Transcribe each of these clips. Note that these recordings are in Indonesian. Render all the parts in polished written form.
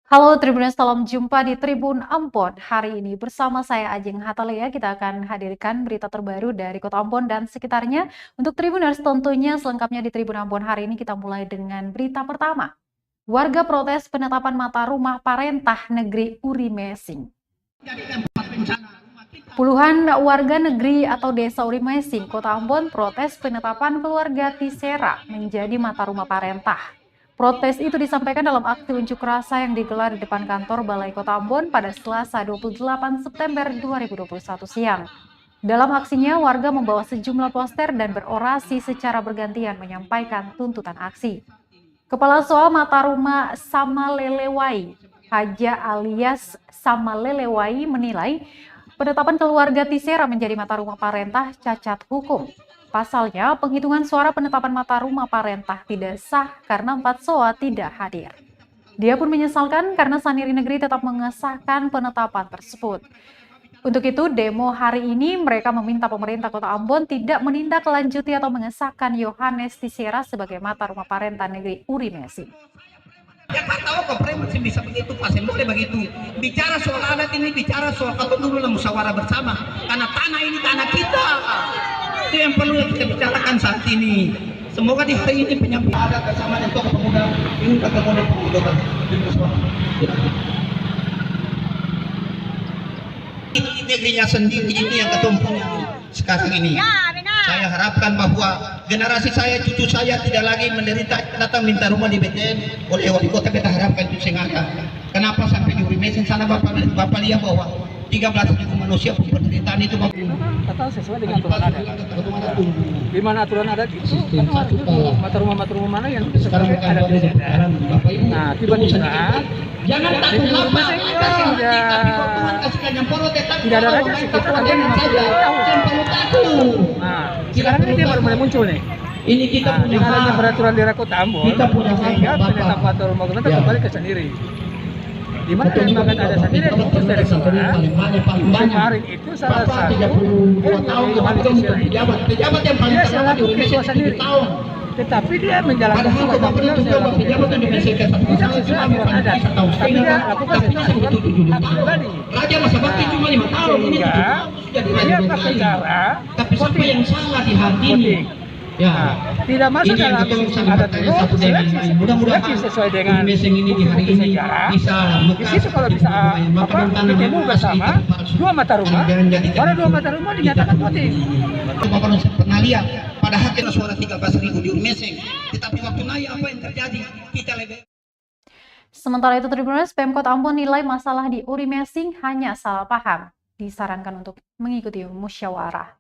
Halo Tribuners, salam jumpa di Tribun Ambon. Hari ini bersama saya Ajeng Hatalia, kita akan hadirkan berita terbaru dari Kota Ambon dan sekitarnya. Untuk Tribuners tentunya selengkapnya di Tribun Ambon hari ini kita mulai dengan berita pertama. Warga protes penetapan mata rumah Parentah Negeri Uri Mesing. Puluhan warga negeri atau desa Uri Mesing, Kota Ambon protes penetapan keluarga Tisera menjadi mata rumah Parentah. Protes itu disampaikan dalam aksi unjuk rasa yang digelar di depan kantor Balai Kota Ambon pada Selasa 28 September 2021 siang. Dalam aksinya, warga membawa sejumlah poster dan berorasi secara bergantian menyampaikan tuntutan aksi. Kepala Soal Mata Rumah Samalelewai, Haja alias Samalelewai menilai penetapan keluarga Tisera menjadi mata rumah Parentah cacat hukum. Pasalnya, penghitungan suara penetapan mata rumah Parentah tidak sah karena 4 SOA tidak hadir. Dia pun menyesalkan karena Saniri Negeri tetap mengesahkan penetapan tersebut. Untuk itu, demo hari ini mereka meminta pemerintah Kota Ambon tidak menindaklanjuti atau mengesahkan Yohanes Tisera sebagai mata rumah Parentah Negeri Uri Mesing. Ya kan tahu kok masih bisa begitu, pasien boleh begitu. Bicara soal adat ini, bicara soal kata dulu lah musyawarah bersama. Karena tanah ini tanah kita. Itu yang perlu kita bicarakan saat ini. Semoga di hari ini penyampaian adat bersama dengan tokoh pemuda ini ketemu dengan pemuda. Ini negerinya sendiri ini yang ketumpunya sekarang ini. Saya harapkan bahwa generasi saya, cucu saya tidak lagi menderita datang minta rumah di BTN oleh wali kota. Kita harapkan itu sengaja. Kenapa sampai di Uri Mesing sana Bapak lihat bahwa 13.000 manusia pun penderitaan itu Atau sesuai dengan aturan adat. Di mana aturan adat itu mata rumah mana yang sekarang ada di sana. Nah, tiba-tiba jangan takut apa tidak ada raja sekitar ada 50 tahun. Nah, sekarang ini dia baru mulai muncul nih. Ini kita punya adanya peraturan daerah Kota Ambon, kita punya sehingga penetapan mata rumah kita kembali ke sendiri. Di mana lembaga ada sendiri yang diurus dari sekolah. Kemarin itu salah satu pejabat yang paling salah satu ketua sendiri. Tetapi dia menjalankan tugas tidak sesuai aturan adat. Tapi dia lakukan sesuai hak pribadi. Raja masa bakti cuma 5 tahun ini. Dia pakai cara tapi siapa yang salah di hati ini? Ya, tidak masuk dalam adat itu seleksi. Mudah-mudahan sesuai dengan Mesing ini di hari ini bisa di situ kalau bisa bertemu bersama dua mata rumah, pada dua mata rumah dinyatakan voting. Bapak pernah lihat pada haknya suara 13.000 di Mesing, tetapi waktu naik apa yang terjadi? Kita lebih. Sementara itu, Tribuners, Pemkot Ambon nilai masalah di Uri Mesing hanya salah paham. Disarankan untuk mengikuti musyawarah.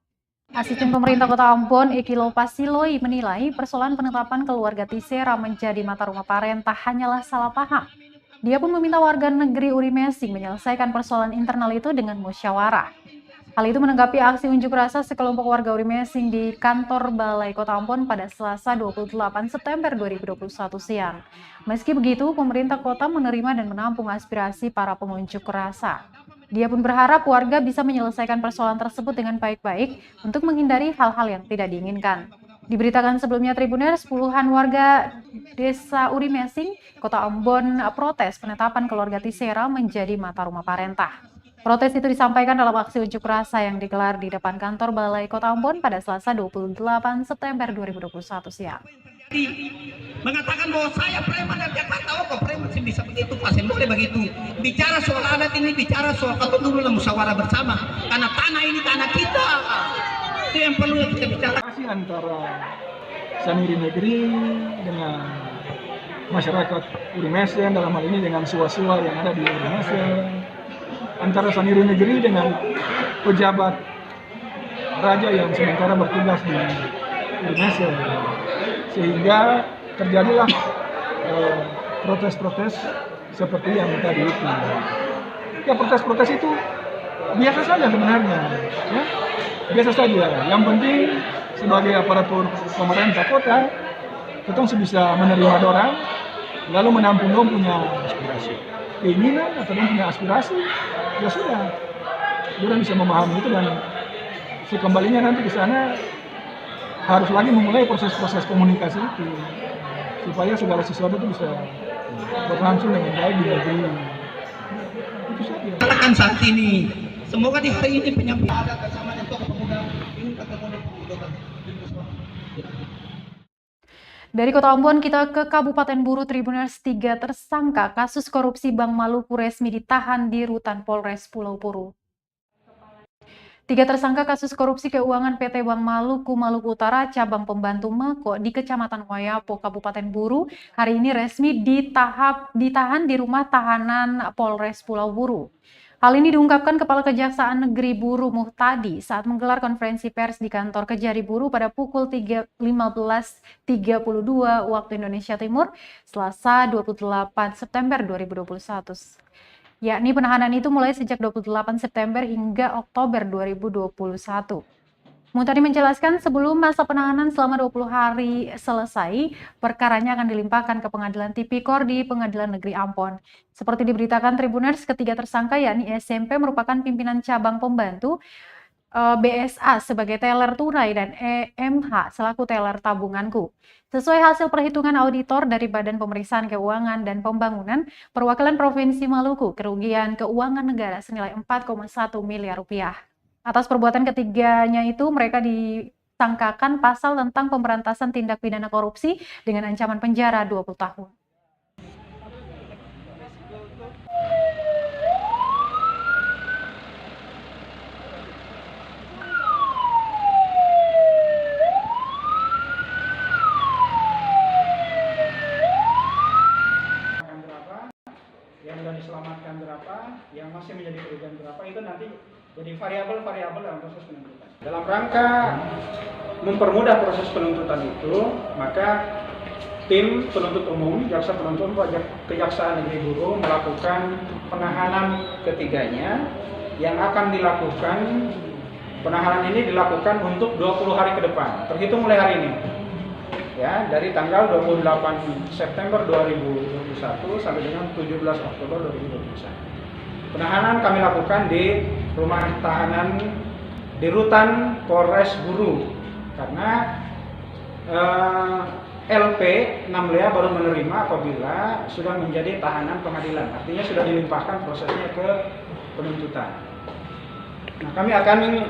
Asisten Pemerintah Kota Ambon, Ekilo Pasiloi, menilai persoalan penetapan keluarga Tisera menjadi mata rumah Parentah hanyalah salah paham. Dia pun meminta warga negeri Uri Mesing menyelesaikan persoalan internal itu dengan musyawarah. Hal itu menanggapi aksi unjuk rasa sekelompok warga Uri Mesing di kantor Balai Kota Ambon pada Selasa 28 September 2021 siang. Meski begitu, pemerintah kota menerima dan menampung aspirasi para pengunjuk rasa. Dia pun berharap warga bisa menyelesaikan persoalan tersebut dengan baik-baik untuk menghindari hal-hal yang tidak diinginkan. Diberitakan sebelumnya Tribuners, puluhan warga desa Uri Mesing, Kota Ambon protes penetapan keluarga Tisera menjadi mata rumah Parentah. Protes itu disampaikan dalam aksi unjuk rasa yang digelar di depan kantor Balai Kota Ambon pada Selasa 28 September 2021 siang. Mengatakan bahwa saya preman dan Jakarta, kok preman sih bisa begitu, pasien boleh begitu. Bicara soal adat ini, bicara soal kata dulu lah musyawarah bersama. Karena tanah ini tanah kita. Itu yang perlu kita bicarakan. Antara Saniri Negeri dengan masyarakat Uri Mesing, dalam hal ini dengan siswa-siswa yang ada di Uri Mesing, antara Saniri Negeri dengan pejabat raja yang sementara bertugas di Uri Mesing, sehingga terjadilah protes-protes seperti yang tadi itu. Ya, protes-protes itu biasa saja sebenarnya, ya? Biasa saja. Yang penting sebagai aparatur pemerintah kota, kita bisa menerima dorang, lalu menampung dong punya aspirasi, keinginan atau dong punya aspirasi, ya sudah. Dia bisa memahami itu dan si kembalinya nanti ke sana harus lagi memulai proses-proses komunikasi itu supaya segala sesuatu itu bisa berlangsung dengan baik di negeri. Itu saja. Katakan saat ini, semoga di hari ini penyampaian ada kesamaan untuk pemuda ini ketemu. Dari Kota Ambon kita ke Kabupaten Buru. Tribuners, 3 tersangka kasus korupsi Bank Maluku resmi ditahan di rutan Polres Pulau Buru. 3 tersangka kasus korupsi keuangan PT Bank Maluku Maluku Utara cabang pembantu Mako di Kecamatan Wayapo, Kabupaten Buru hari ini resmi ditahan di rumah tahanan Polres Pulau Buru. Hal ini diungkapkan Kepala Kejaksaan Negeri Buru Muhtadi saat menggelar konferensi pers di kantor Kejari Buru pada pukul 15.32 waktu Indonesia Timur, Selasa 28 September 2021. Yakni penahanan itu mulai sejak 28 September hingga Oktober 2021. Muhtadi menjelaskan sebelum masa penahanan selama 20 hari selesai, perkaranya akan dilimpahkan ke Pengadilan Tipikor di Pengadilan Negeri Ambon. Seperti diberitakan Tribuners, ketiga tersangka yakni SMP merupakan pimpinan cabang pembantu, BSA sebagai teller tunai dan EMH selaku teller tabunganku. Sesuai hasil perhitungan auditor dari Badan Pemeriksaan Keuangan dan Pembangunan Perwakilan Provinsi Maluku, kerugian keuangan negara senilai 4,1 miliar rupiah. Atas perbuatan ketiganya itu mereka disangkakan pasal tentang pemberantasan tindak pidana korupsi dengan ancaman penjara 20 tahun. Yang sudah diselamatkan berapa, yang masih menjadi kerugian berapa, itu nanti jadi variabel-variabel dalam proses penuntutan. Dalam rangka mempermudah proses penuntutan itu, maka tim penuntut umum, jaksa penuntut umum Kejaksaan Negeri Buru melakukan penahanan ketiganya yang akan dilakukan, penahanan ini dilakukan untuk 20 hari ke depan, terhitung mulai hari ini. Ya, dari tanggal 28 September 2021 sampai dengan 17 Oktober 2021. Penahanan kami lakukan di rumah tahanan di rutan Polres Buru karena LP 6 Lea baru menerima apabila sudah menjadi tahanan pengadilan, artinya sudah dilimpahkan prosesnya ke penuntutan. Nah, kami akan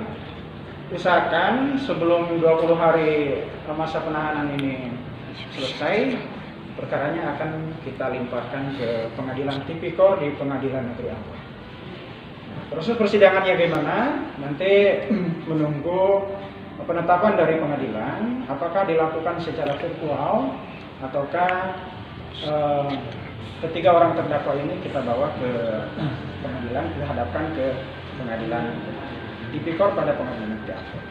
usahakan sebelum 20 hari masa penahanan ini selesai, perkaranya akan kita limpahkan ke Pengadilan Tipikor di Pengadilan Negeri Ambon. Proses persidangannya bagaimana? Nanti menunggu penetapan dari pengadilan, apakah dilakukan secara virtual ataukah ketiga orang terdakwa ini kita bawa ke pengadilan, kita hadapkan ke Pengadilan Tipikor pada Pengadilan Negeri Ambon.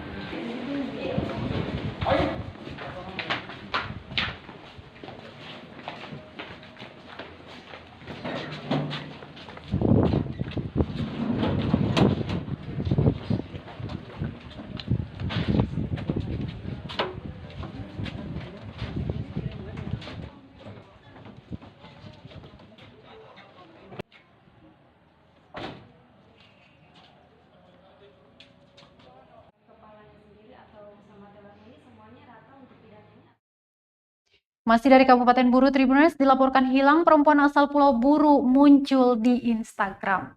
Masih dari Kabupaten Buru, Tribuners, dilaporkan hilang perempuan asal Pulau Buru muncul di Instagram.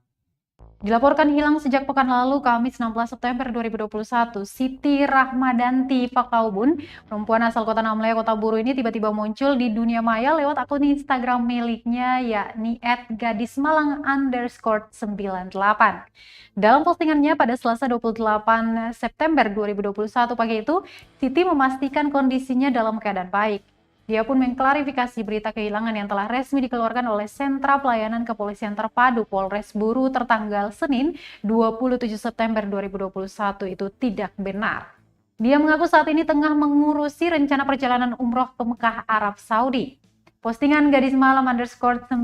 Dilaporkan hilang sejak pekan lalu, Kamis 16 September 2021, Siti Rahmadanti Pakaubun, perempuan asal Kota Namlea, Kota Buru ini tiba-tiba muncul di dunia maya lewat akun Instagram miliknya, yakni @gadismalang_98. Dalam postingannya pada Selasa 28 September 2021 pagi itu, Siti memastikan kondisinya dalam keadaan baik. Dia pun mengklarifikasi berita kehilangan yang telah resmi dikeluarkan oleh Sentra Pelayanan Kepolisian Terpadu Polres Buru tertanggal Senin 27 September 2021 itu tidak benar. Dia mengaku saat ini tengah mengurusi rencana perjalanan umroh ke Mekah, Arab Saudi. Postingan gadis malam _98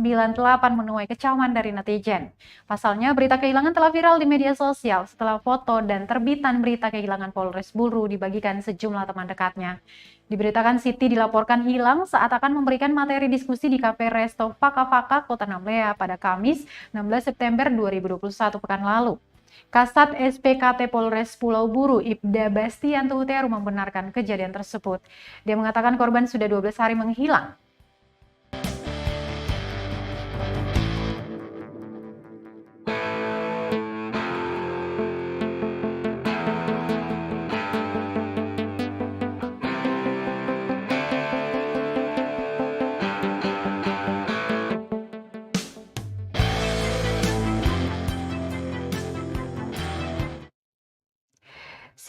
menuai kecaman dari netizen. Pasalnya, berita kehilangan telah viral di media sosial setelah foto dan terbitan berita kehilangan Polres Buru dibagikan sejumlah teman dekatnya. Diberitakan Siti dilaporkan hilang saat akan memberikan materi diskusi di Cafe Resto Faka-Faka, Kota Namlea pada Kamis 16 September 2021 pekan lalu. Kasat SPKT Polres Pulau Buru, Ibda Bastianto Huteru membenarkan kejadian tersebut. Dia mengatakan korban sudah 12 hari menghilang.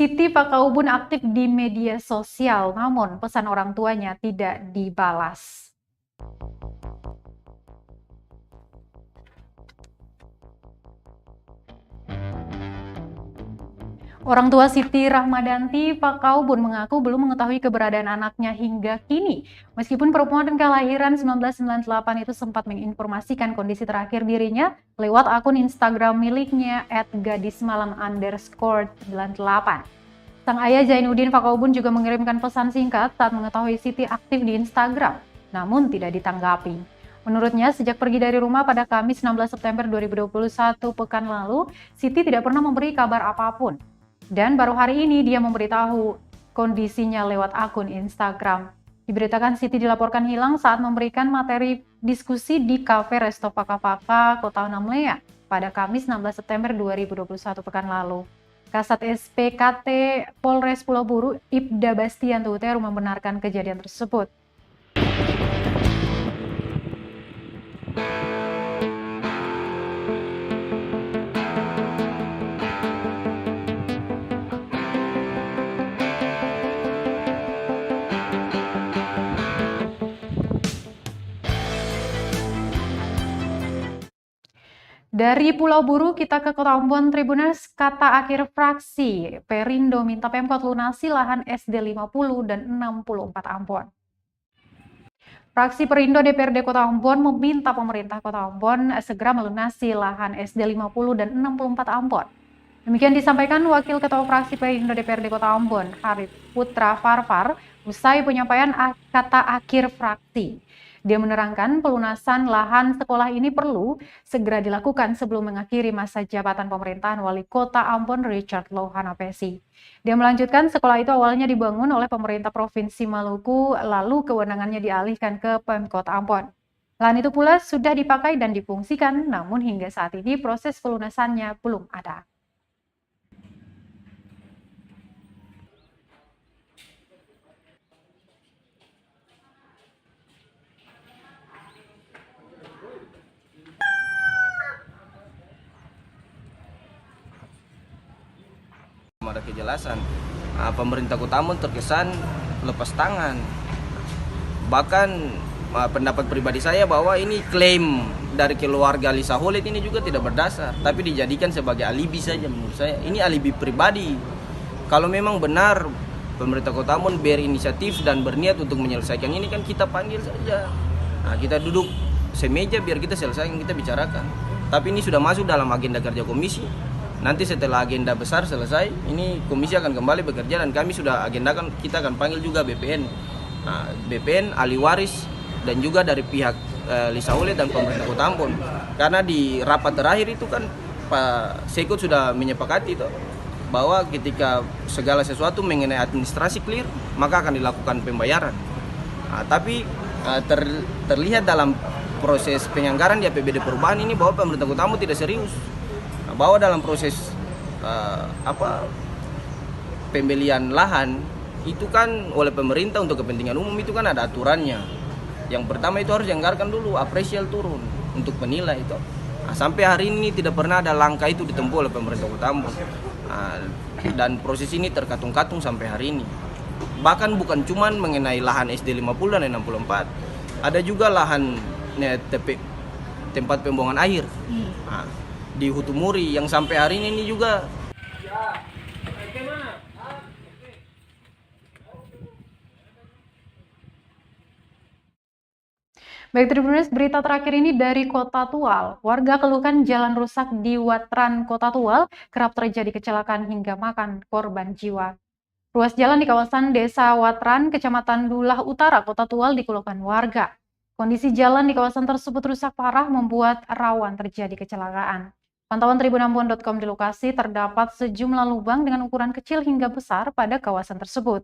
Siti Pakaubun aktif di media sosial, namun pesan orang tuanya tidak dibalas. Orang tua Siti Rahmadanti Pakaubun mengaku belum mengetahui keberadaan anaknya hingga kini. Meskipun perempuan kelahiran 1998 itu sempat menginformasikan kondisi terakhir dirinya lewat akun Instagram miliknya @gadismalam_98. Sang ayah Zainuddin Pakaubun juga mengirimkan pesan singkat saat mengetahui Siti aktif di Instagram, namun tidak ditanggapi. Menurutnya, sejak pergi dari rumah pada Kamis 16 September 2021 pekan lalu, Siti tidak pernah memberi kabar apapun. Dan baru hari ini dia memberitahu kondisinya lewat akun Instagram. Diberitakan Siti dilaporkan hilang saat memberikan materi diskusi di Cafe Resto Paka-Paka, Kota Namlea pada Kamis 16 September 2021 pekan lalu. Kasat SPKT Polres Pulau Buru, Ibda Bastian Tuteru membenarkan kejadian tersebut. Dari Pulau Buru kita ke Kota Ambon, Tribuners. Kata akhir fraksi, Perindo minta Pemkot lunasi lahan SD 50 dan 64 Ambon. Fraksi Perindo DPRD Kota Ambon meminta pemerintah Kota Ambon segera melunasi lahan SD 50 dan 64 Ambon. Demikian disampaikan Wakil Ketua Fraksi Perindo DPRD Kota Ambon, Harif Putra Farfar, usai penyampaian kata akhir fraksi. Dia menerangkan pelunasan lahan sekolah ini perlu segera dilakukan sebelum mengakhiri masa jabatan pemerintahan Wali Kota Ambon Richard Lohana Pesi. Dia melanjutkan sekolah itu awalnya dibangun oleh pemerintah Provinsi Maluku, lalu kewenangannya dialihkan ke Pemkot Ambon. Lahan itu pula sudah dipakai dan difungsikan, namun hingga saat ini proses pelunasannya belum ada. Ada kejelasan, pemerintah Kota Ambon terkesan lepas tangan. Bahkan pendapat pribadi saya bahwa ini klaim dari keluarga Lisa Holit ini juga tidak berdasar, tapi dijadikan sebagai alibi saja menurut saya. Ini alibi pribadi. Kalau memang benar pemerintah Kota Ambon berinisiatif dan berniat untuk menyelesaikan ini, kan kita panggil saja. Nah, kita duduk semeja biar kita selesaikan, kita bicarakan. Tapi ini sudah masuk dalam agenda kerja komisi. Nanti setelah agenda besar selesai, ini komisi akan kembali bekerja dan kami sudah agendakan kita akan panggil juga BPN. Nah, BPN, ahli waris, dan juga dari pihak Lisa Holit dan pemerintah Kota Ambon. Karena di rapat terakhir itu kan Pak Sekut sudah menyepakati itu, bahwa ketika segala sesuatu mengenai administrasi clear, maka akan dilakukan pembayaran. Nah, tapi terlihat dalam proses penganggaran di APBD perubahan ini bahwa pemerintah Kota Ambon tidak serius. Bahwa dalam proses pembelian lahan itu kan oleh pemerintah untuk kepentingan umum itu kan ada aturannya. Yang pertama itu harus dianggarkan dulu, apresial turun untuk penilai itu. Nah, sampai hari ini tidak pernah ada langkah itu ditempuh oleh pemerintah Kota Ambon. Nah, dan proses ini terkatung-katung sampai hari ini. Bahkan bukan cuman mengenai lahan SD 50 dan 64, ada juga lahan tempat pembuangan air. Nah, di Hutumuri yang sampai hari ini juga. Baik, Tribuners, berita terakhir ini dari Kota Tual. Warga keluhkan jalan rusak di Watran Kota Tual, kerap terjadi kecelakaan hingga makan korban jiwa. Ruas jalan di kawasan Desa Watran, Kecamatan Dulah Utara, Kota Tual dikeluhkan warga. Kondisi jalan di kawasan tersebut rusak parah membuat rawan terjadi kecelakaan. Pantauan tribunambon.com di lokasi terdapat sejumlah lubang dengan ukuran kecil hingga besar pada kawasan tersebut.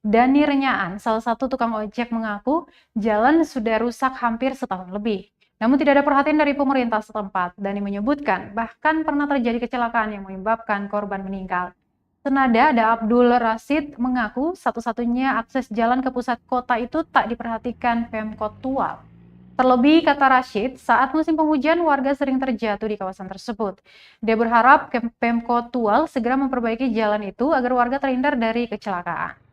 Dani Renyaan, salah satu tukang ojek, mengaku jalan sudah rusak hampir setahun lebih. Namun tidak ada perhatian dari pemerintah setempat. Dani menyebutkan bahkan pernah terjadi kecelakaan yang menyebabkan korban meninggal. Senada ada Abdul Rasid mengaku satu-satunya akses jalan ke pusat kota itu tak diperhatikan Pemkot Tual. Terlebih, kata Rashid, saat musim penghujan warga sering terjatuh di kawasan tersebut. Dia berharap Pemkot Tual segera memperbaiki jalan itu agar warga terhindar dari kecelakaan.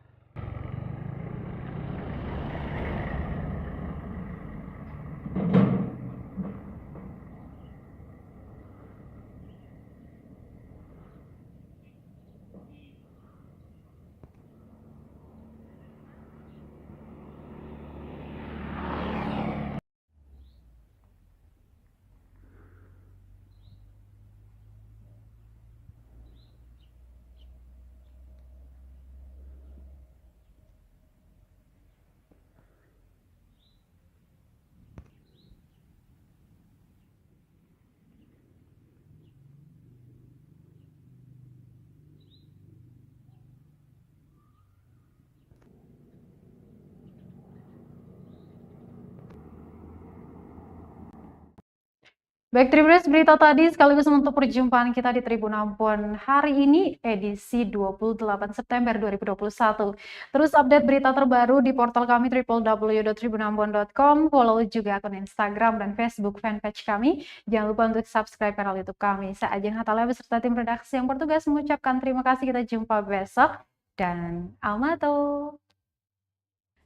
Baik, Tribuners, berita tadi sekaligus menutup perjumpaan kita di Tribun Ambon hari ini, edisi 28 September 2021. Terus update berita terbaru di portal kami www.tribunambon.com, follow juga akun Instagram dan Facebook fanpage kami. Jangan lupa untuk subscribe kanal YouTube kami. Saya Ajeng Hatala beserta tim redaksi yang bertugas mengucapkan terima kasih. Kita jumpa besok dan Almato.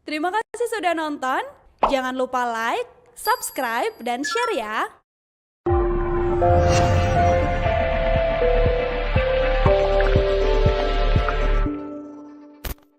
Terima kasih sudah nonton. Jangan lupa like, subscribe, dan share ya.